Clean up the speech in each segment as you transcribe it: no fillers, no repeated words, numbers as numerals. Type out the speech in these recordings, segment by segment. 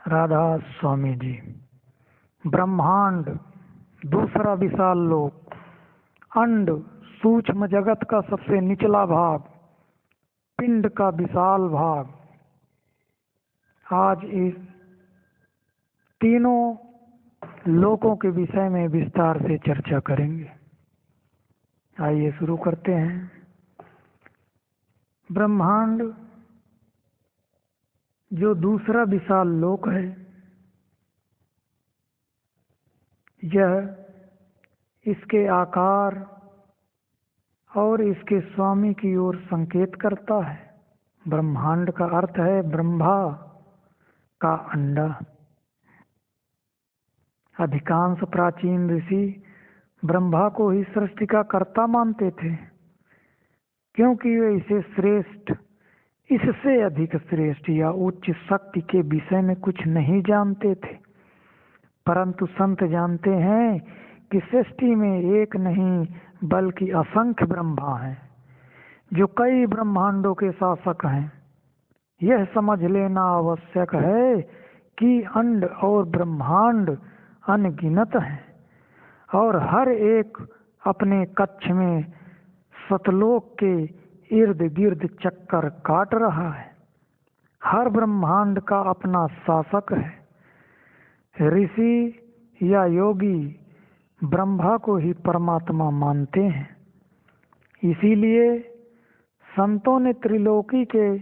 राधा स्वामी जी। ब्रह्मांड दूसरा विशाल लोक, अंड सूक्ष्म जगत का सबसे निचला भाग, पिंड का विशाल भाग। आज इस तीनों लोकों के विषय में विस्तार से चर्चा करेंगे। आइए शुरू करते हैं। ब्रह्मांड जो दूसरा विशाल लोक है, यह इसके आकार और इसके स्वामी की ओर संकेत करता है। ब्रह्मांड का अर्थ है ब्रह्मा का अंडा। अधिकांश प्राचीन ऋषि ब्रह्मा को ही सृष्टि का कर्ता मानते थे, क्योंकि वे इसे श्रेष्ठ, इससे अधिक श्रेष्ठ या उच्च शक्ति के विषय में कुछ नहीं जानते थे। परंतु संत जानते हैं कि सृष्टि में एक नहीं बल्कि असंख्य ब्रह्मा हैं, जो कई ब्रह्मांडों के शासक हैं। यह समझ लेना आवश्यक है कि अंड और ब्रह्मांड अनगिनत हैं और हर एक अपने कक्ष में सतलोक के इर्द गिर्द चक्कर काट रहा है। हर ब्रह्मांड का अपना शासक है। ऋषि या योगी ब्रह्मा को ही परमात्मा मानते हैं। इसीलिए संतों ने त्रिलोकी के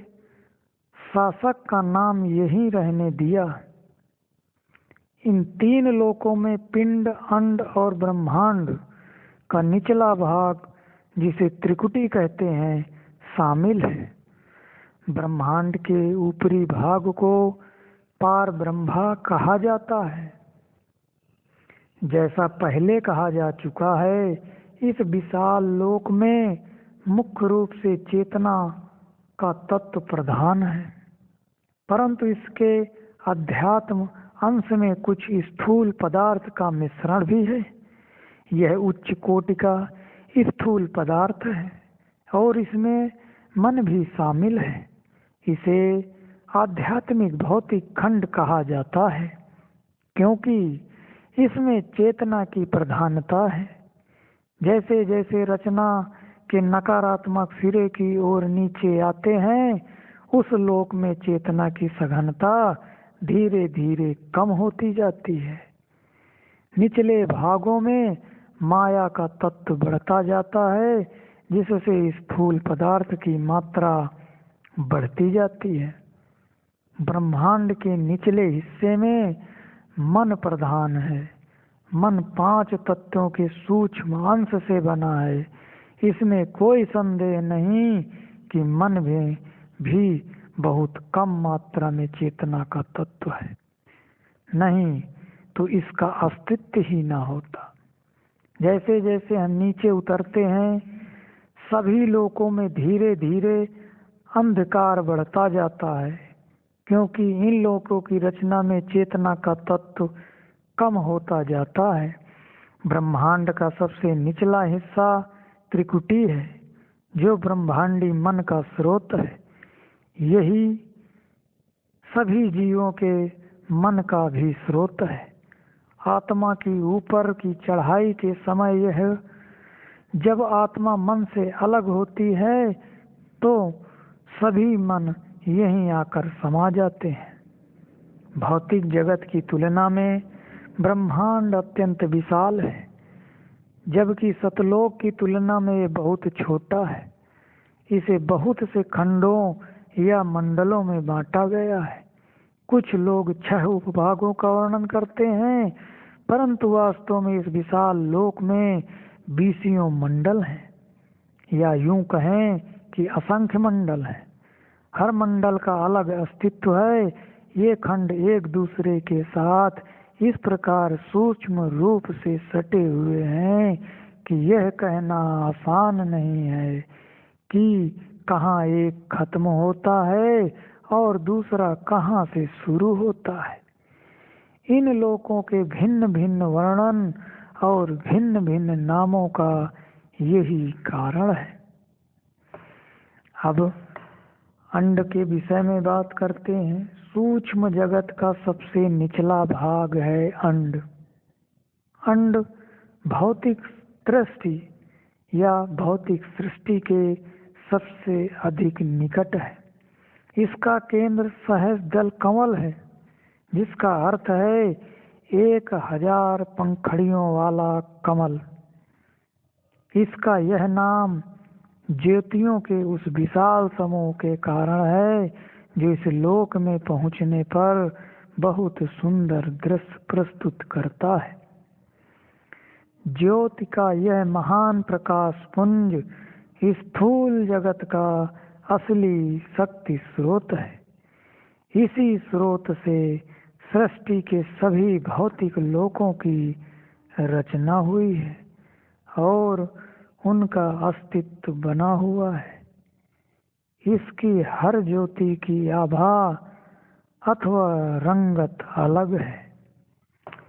शासक का नाम यही रहने दिया। इन तीन लोकों में पिंड, अंड और ब्रह्मांड का निचला भाग, जिसे त्रिकुटी कहते हैं, शामिल है। ब्रह्मांड के ऊपरी भाग को पार ब्रह्मा कहा जाता है। जैसा पहले कहा जा चुका है, इस विशाल लोक में मुख्य रूप से चेतना का तत्व प्रधान है, परंतु इसके अध्यात्म अंश में कुछ स्थूल पदार्थ का मिश्रण भी है। यह उच्च कोटि का स्थूल पदार्थ है और इसमें मन भी शामिल है। इसे आध्यात्मिक भौतिक खंड कहा जाता है, क्योंकि इसमें चेतना की प्रधानता है। जैसे जैसे रचना के नकारात्मक सिरे की ओर नीचे आते हैं, उस लोक में चेतना की सघनता धीरे धीरे कम होती जाती है। निचले भागों में माया का तत्व बढ़ता जाता है, जिससे स्थूल पदार्थ की मात्रा बढ़ती जाती है। ब्रह्मांड के निचले हिस्से में मन प्रधान है। मन 5 तत्वों के सूक्ष्म अंश से बना है। इसमें कोई संदेह नहीं कि मन में भी बहुत कम मात्रा में चेतना का तत्व है, नहीं तो इसका अस्तित्व ही ना होता। जैसे जैसे हम नीचे उतरते हैं, सभी लोकों में धीरे धीरे अंधकार बढ़ता जाता है, क्योंकि इन लोकों की रचना में चेतना का तत्व कम होता जाता है। ब्रह्मांड का सबसे निचला हिस्सा त्रिकुटी है, जो ब्रह्मांडी मन का स्रोत है। यही सभी जीवों के मन का भी स्रोत है। आत्मा की ऊपर की चढ़ाई के समय यह, जब आत्मा मन से अलग होती है, तो सभी मन यहीं आकर समा जाते हैं। भौतिक जगत की तुलना में ब्रह्मांड अत्यंत विशाल है, जबकि सतलोक की तुलना में ये बहुत छोटा है। इसे बहुत से खंडों या मंडलों में बांटा गया है। कुछ लोग 6 उपभागों का वर्णन करते हैं, परंतु वास्तव में इस विशाल लोक में 20 मंडल हैं, या यूं कहें कि असंख्य मंडल हैं। हर मंडल का अलग अस्तित्व है। ये खंड एक दूसरे के साथ इस प्रकार सूक्ष्म रूप से सटे हुए हैं कि यह कहना आसान नहीं है कि कहाँ एक खत्म होता है और दूसरा कहाँ से शुरू होता है। इन लोकों के भिन्न भिन्न वर्णन और भिन्न भिन्न नामों का यही कारण है। अब अंड के विषय में बात करते हैं। सूक्ष्म जगत का सबसे निचला भाग है अंड। अंड भौतिक दृष्टि या भौतिक सृष्टि के सबसे अधिक निकट है। इसका केंद्र सहस्त्रदल कमल है, जिसका अर्थ है 1000 पंखड़ियों वाला कमल। इसका यह नाम ज्योतियों के उस विशाल समूह के कारण है जो इस लोक में पहुंचने पर बहुत सुंदर दृश्य प्रस्तुत करता है। ज्योति का यह महान प्रकाश पुंज इस स्थूल जगत का असली शक्ति स्रोत है। इसी स्रोत से सृष्टि के सभी भौतिक लोकों की रचना हुई है और उनका अस्तित्व बना हुआ है। इसकी हर ज्योति की आभा अथवा रंगत अलग है।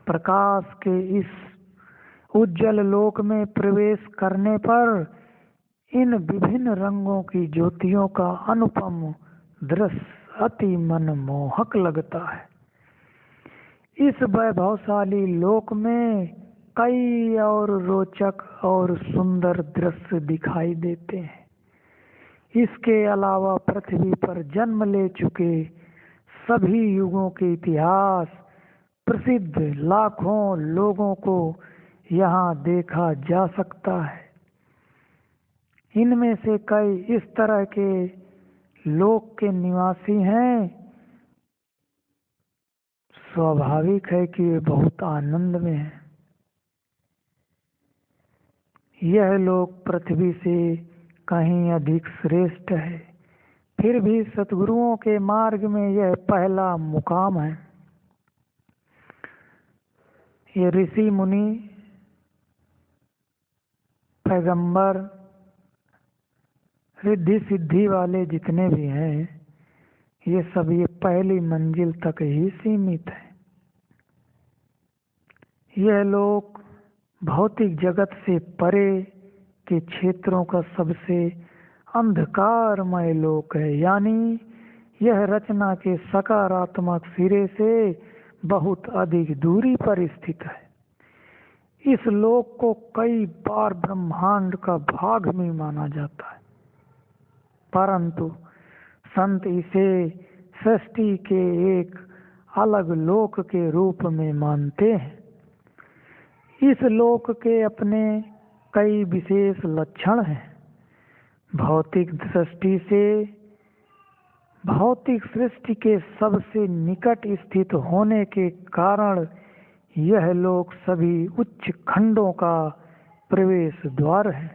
प्रकाश के इस उज्जवल लोक में प्रवेश करने पर इन विभिन्न रंगों की ज्योतियों का अनुपम दृश्य अति मनमोहक लगता है। इस वैभवशाली लोक में कई और रोचक और सुंदर दृश्य दिखाई देते हैं। इसके अलावा पृथ्वी पर जन्म ले चुके सभी युगों के इतिहास प्रसिद्ध लाखों लोगों को यहाँ देखा जा सकता है। इनमें से कई इस तरह के लोक के निवासी हैं, स्वाभाविक है कि वे बहुत आनंद में हैं। यह लोक पृथ्वी से कहीं अधिक श्रेष्ठ है, फिर भी सतगुरुओं के मार्ग में यह पहला मुकाम है। ये ऋषि मुनि पैगंबर रिद्धि सिद्धि वाले जितने भी हैं, ये सब ये पहली मंजिल तक ही सीमित है। यह लोक भौतिक जगत से परे के क्षेत्रों का सबसे अंधकारमय लोक है, यानी यह रचना के सकारात्मक सिरे से बहुत अधिक दूरी पर स्थित है। इस लोक को कई बार ब्रह्मांड का भाग भी माना जाता है, परंतु संत इसे सृष्टि के एक अलग लोक के रूप में मानते हैं। इस लोक के अपने कई विशेष लक्षण हैं। भौतिक दृष्टि से भौतिक सृष्टि के सबसे निकट स्थित होने के कारण यह लोक सभी उच्च खंडों का प्रवेश द्वार है।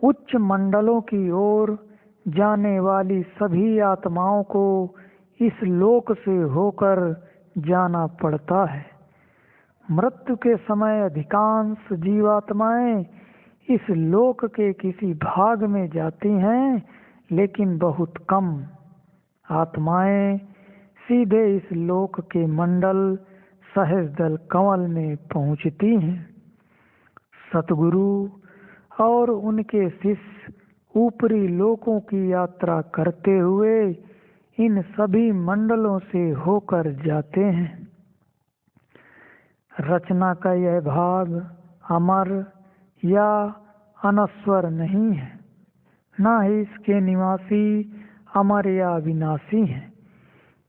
उच्च मंडलों की ओर जाने वाली सभी आत्माओं को इस लोक से होकर जाना पड़ता है। मृत्यु के समय अधिकांश जीवात्माएं इस लोक के किसी भाग में जाती हैं, लेकिन बहुत कम आत्माएं सीधे इस लोक के मंडल सहस्त्रदल कमल में पहुंचती हैं। सतगुरु और उनके शिष्य ऊपरी लोकों की यात्रा करते हुए इन सभी मंडलों से होकर जाते हैं। रचना का यह भाग अमर या अनश्वर नहीं है, न ही इसके निवासी अमर या विनाशी हैं।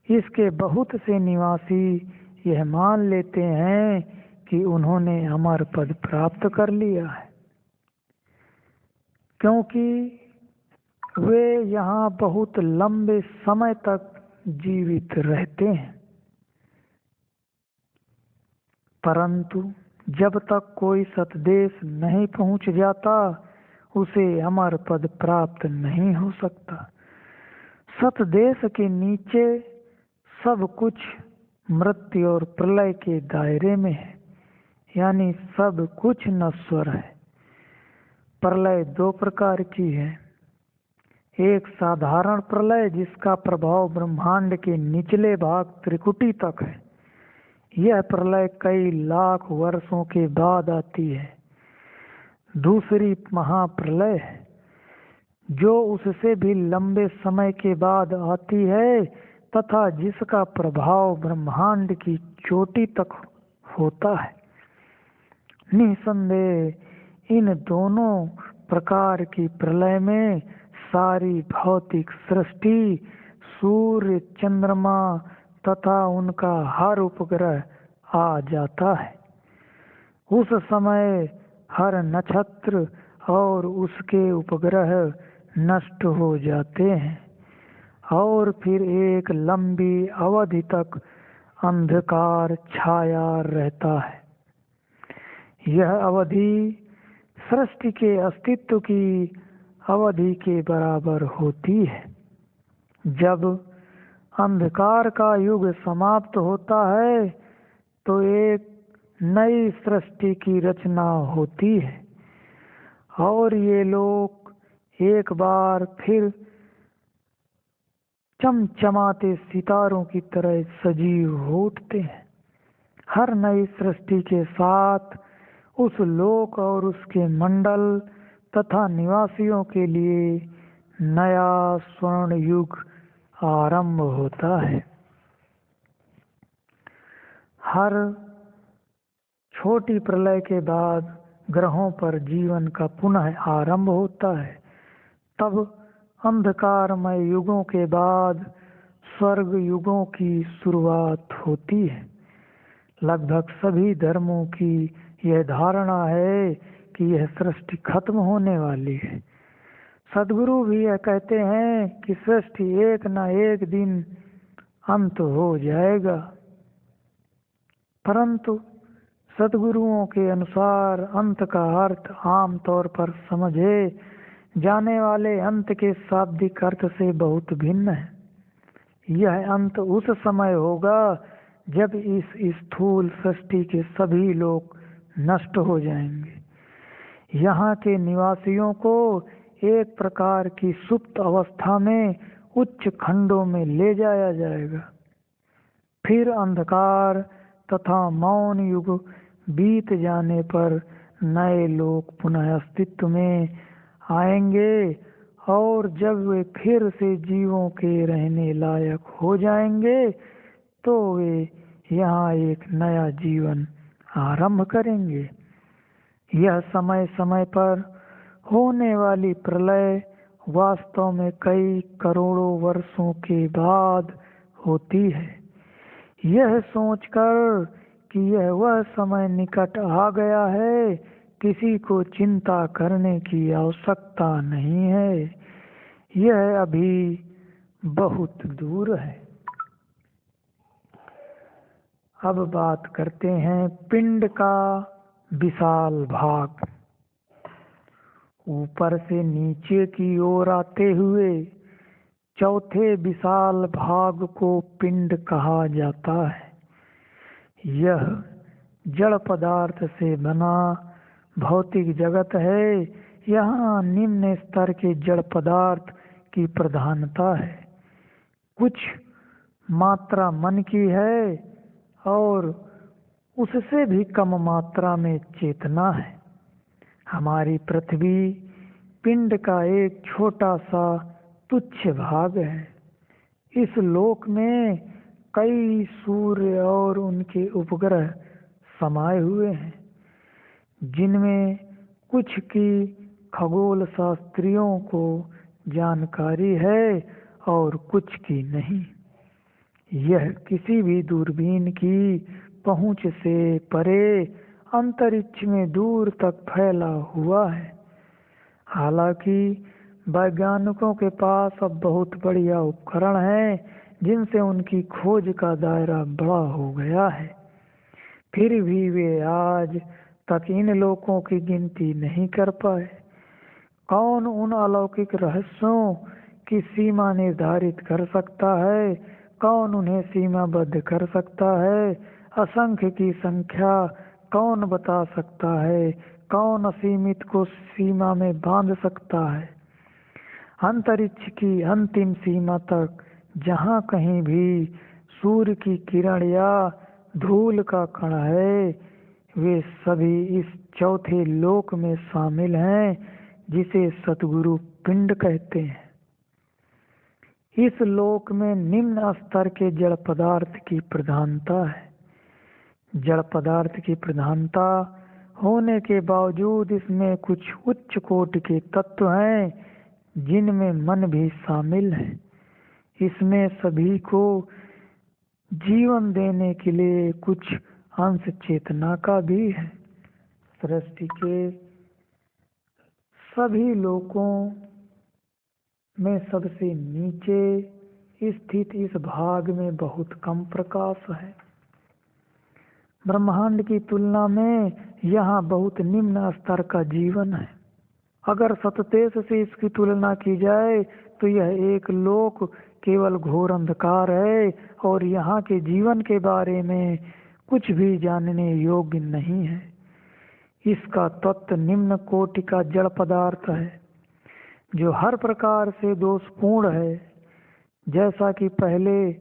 इसके बहुत से निवासी यह मान लेते हैं कि उन्होंने अमर पद प्राप्त कर लिया है, क्योंकि वे यहाँ बहुत लंबे समय तक जीवित रहते हैं। परंतु जब तक कोई सतदेश नहीं पहुँच जाता, उसे अमर पद प्राप्त नहीं हो सकता। सतदेश के नीचे सब कुछ मृत्यु और प्रलय के दायरे में है, यानी सब कुछ नश्वर है। प्रलय दो प्रकार की है। एक साधारण प्रलय जिसका प्रभाव ब्रह्मांड के निचले भाग त्रिकुटी तक है। यह प्रलय कई लाख वर्षों के बाद आती है। दूसरी महाप्रलय है जो उससे भी लंबे समय के बाद आती है, तथा जिसका प्रभाव ब्रह्मांड की चोटी तक होता है। निसंदेह इन दोनों प्रकार की प्रलय में सारी भौतिक सृष्टि, सूर्य, चंद्रमा तथा उनका हर उपग्रह आ जाता है। उस समय हर नक्षत्र और उसके उपग्रह नष्ट हो जाते हैं और फिर एक लंबी अवधि तक अंधकार छाया रहता है। यह अवधि सृष्टि के अस्तित्व की अवधि के बराबर होती है। जब अंधकार का युग समाप्त होता है तो एक नई सृष्टि की रचना होती है और ये लोग एक बार फिर चमचमाते सितारों की तरह सजीव हो उठते हैं। हर नई सृष्टि के साथ उस लोक और उसके मंडल तथा निवासियों के लिए नया स्वर्ण युग आरंभ होता है। हर छोटी प्रलय के बाद ग्रहों पर जीवन का पुनः आरंभ होता है। तब अंधकारमय युगों के बाद स्वर्ग युगों की शुरुआत होती है। लगभग सभी धर्मों की यह धारणा है कि यह सृष्टि खत्म होने वाली है। सद्गुरु भी यह कहते हैं कि सृष्टि एक न एक दिन अंत हो जाएगा, परंतु सद्गुरुओं के अनुसार अंत का अर्थ आमतौर पर समझे जाने वाले अंत के शाब्दिक अर्थ से बहुत भिन्न है। यह अंत उस समय होगा जब इस स्थूल सृष्टि के सभी लोग नष्ट हो जाएंगे। यहाँ के निवासियों को एक प्रकार की सुप्त अवस्था में उच्च खंडों में ले जाया जाएगा। फिर अंधकार तथा मौन युग बीत जाने पर नए लोग पुनः अस्तित्व में आएंगे और जब वे फिर से जीवों के रहने लायक हो जाएंगे तो वे यहाँ एक नया जीवन आरंभ करेंगे। यह समय समय पर होने वाली प्रलय वास्तव में कई करोड़ों वर्षों के बाद होती है। यह सोचकर कि यह वह समय निकट आ गया है, किसी को चिंता करने की आवश्यकता नहीं है। यह अभी बहुत दूर है। अब बात करते हैं पिंड का विशाल भाग। ऊपर से नीचे की ओर आते हुए चौथे विशाल भाग को पिंड कहा जाता है। यह जड़ पदार्थ से बना भौतिक जगत है। यहाँ निम्न स्तर के जड़ पदार्थ की प्रधानता है। कुछ मात्रा मन की है और उससे भी कम मात्रा में चेतना है। हमारी पृथ्वी पिंड का एक छोटा सा तुच्छ भाग है। इस लोक में कई सूर्य और उनके उपग्रह समाये हुए हैं, जिनमें कुछ की खगोल शास्त्रियों को जानकारी है और कुछ की नहीं। यह किसी भी दूरबीन की पहुंच से परे अंतरिक्ष में दूर तक फैला हुआ है। हालांकि वैज्ञानिकों के पास अब बहुत बढ़िया उपकरण हैं जिनसे उनकी खोज का दायरा बड़ा हो गया है, फिर भी वे आज तक इन लोगों की गिनती नहीं कर पाए। कौन उन अलौकिक रहस्यों की सीमा निर्धारित कर सकता है? कौन उन्हें सीमाबद्ध कर सकता है? असंख्य की संख्या कौन बता सकता है? कौन असीमित को सीमा में बांध सकता है? अंतरिक्ष की अंतिम सीमा तक जहाँ कहीं भी सूर्य की किरण या धूल का कण है, वे सभी इस चौथे लोक में शामिल हैं जिसे सतगुरु पिंड कहते हैं। इस लोक में निम्न स्तर के जड़ पदार्थ की प्रधानता है। जड़ पदार्थ की प्रधानता होने के बावजूद इसमें कुछ उच्च कोटि के तत्व हैं जिनमें मन भी शामिल है। इसमें सभी को जीवन देने के लिए कुछ अंश चेतना का भी है। सृष्टि के सभी लोकों में सबसे नीचे स्थित इस भाग में बहुत कम प्रकाश है। ब्रह्मांड की तुलना में यहाँ बहुत निम्न स्तर का जीवन है। अगर सततेज से इसकी तुलना की जाए तो यह एक लोक केवल घोर अंधकार है और यहाँ के जीवन के बारे में कुछ भी जानने योग्य नहीं है। इसका तत्व निम्न कोटि का जड़ पदार्थ है जो हर प्रकार से दोषपूर्ण है। जैसा कि पहले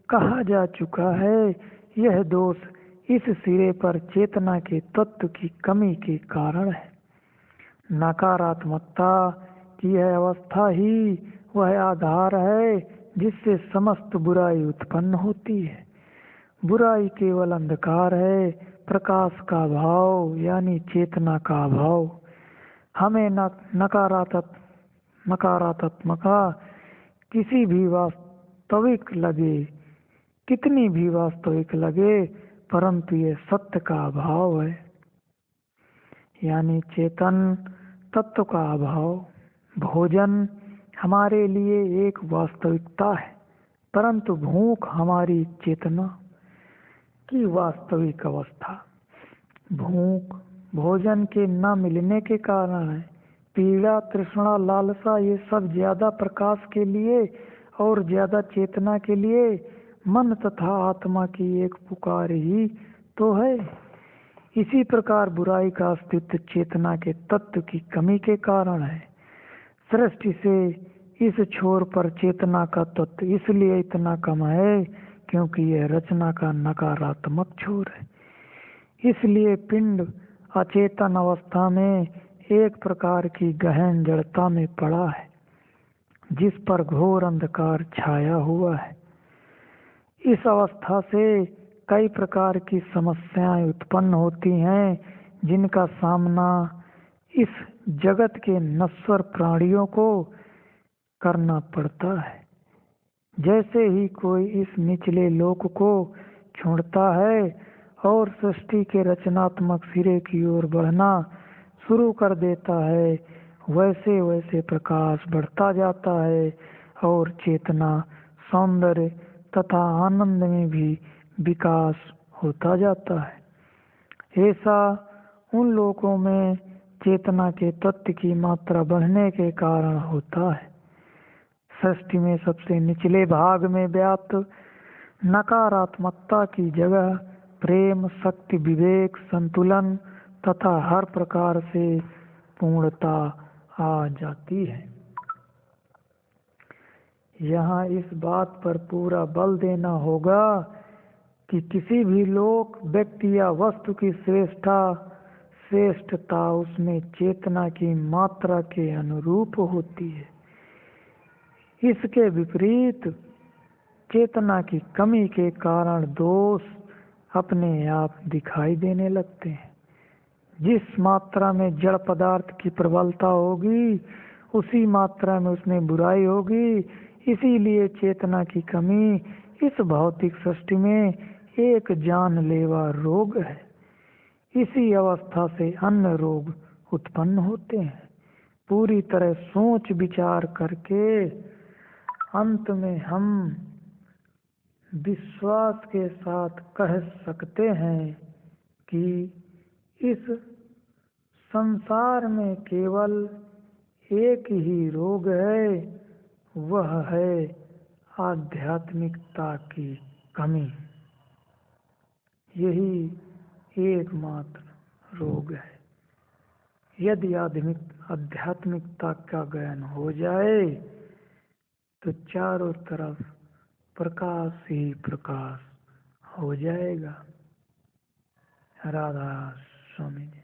कहा जा चुका है, यह दोष इस सिरे पर चेतना के तत्व की कमी के कारण है। नकारात्मकता की यह अवस्था ही वह आधार है जिससे समस्त बुराई उत्पन्न होती है। बुराई केवल अंधकार है, प्रकाश का अभाव यानी चेतना का अभाव। हमें नकारात्मकता किसी भी वास्तविक लगे, कितनी भी वास्तविक लगे, परंतु ये सत्य का अभाव है, यानी चेतन तत्व का अभाव। भोजन हमारे लिए एक वास्तविकता है, परंतु भूख हमारी चेतना की वास्तविक अवस्था। भूख भोजन के न मिलने के कारण है। पीड़ा, तृष्णा, लालसा ये सब ज्यादा प्रकाश के लिए और ज्यादा चेतना के लिए मन तथा आत्मा की एक पुकार ही तो है। इसी प्रकार बुराई का अस्तित्व चेतना के तत्व की कमी के कारण है। सृष्टि से इस छोर पर चेतना का तत्व इसलिए इतना कम है क्योंकि यह रचना का नकारात्मक छोर है। इसलिए पिंड अचेतन अवस्था में एक प्रकार की गहन जड़ता में पड़ा है जिस पर घोर अंधकार छाया हुआ है। इस अवस्था से कई प्रकार की समस्याएं उत्पन्न होती हैं जिनका सामना इस जगत के नश्वर प्राणियों को करना पड़ता है। जैसे ही कोई इस निचले लोक को छोड़ता है और सृष्टि के रचनात्मक सिरे की ओर बढ़ना शुरू कर देता है, वैसे वैसे प्रकाश बढ़ता जाता है और चेतना, सौंदर्य तथा आनंद में भी विकास होता जाता है। ऐसा उन लोकों में चेतना के तत्व की मात्रा बढ़ने के कारण होता है। सृष्टि में सबसे निचले भाग में व्याप्त नकारात्मकता की जगह प्रेम, शक्ति, विवेक, संतुलन तथा हर प्रकार से पूर्णता आ जाती है। यहाँ इस बात पर पूरा बल देना होगा कि किसी भी लोक, व्यक्ति या वस्तु की श्रेष्ठता उसमें चेतना की मात्रा के अनुरूप होती है। इसके विपरीत चेतना की कमी के कारण दोष अपने आप दिखाई देने लगते हैं। जिस मात्रा में जड़ पदार्थ की प्रबलता होगी उसी मात्रा में उसमें बुराई होगी। इसीलिए चेतना की कमी इस भौतिक सृष्टि में एक जानलेवा रोग है। इसी अवस्था से अन्य रोग उत्पन्न होते हैं। पूरी तरह सोच विचार करके अंत में हम विश्वास के साथ कह सकते हैं कि इस संसार में केवल एक ही रोग है, वह है आध्यात्मिकता की कमी। यही एकमात्र रोग है। यदि आध्यात्मिकता का ज्ञान हो जाए तो चारों तरफ प्रकाश ही प्रकाश हो जाएगा। राधा स्वामी जी।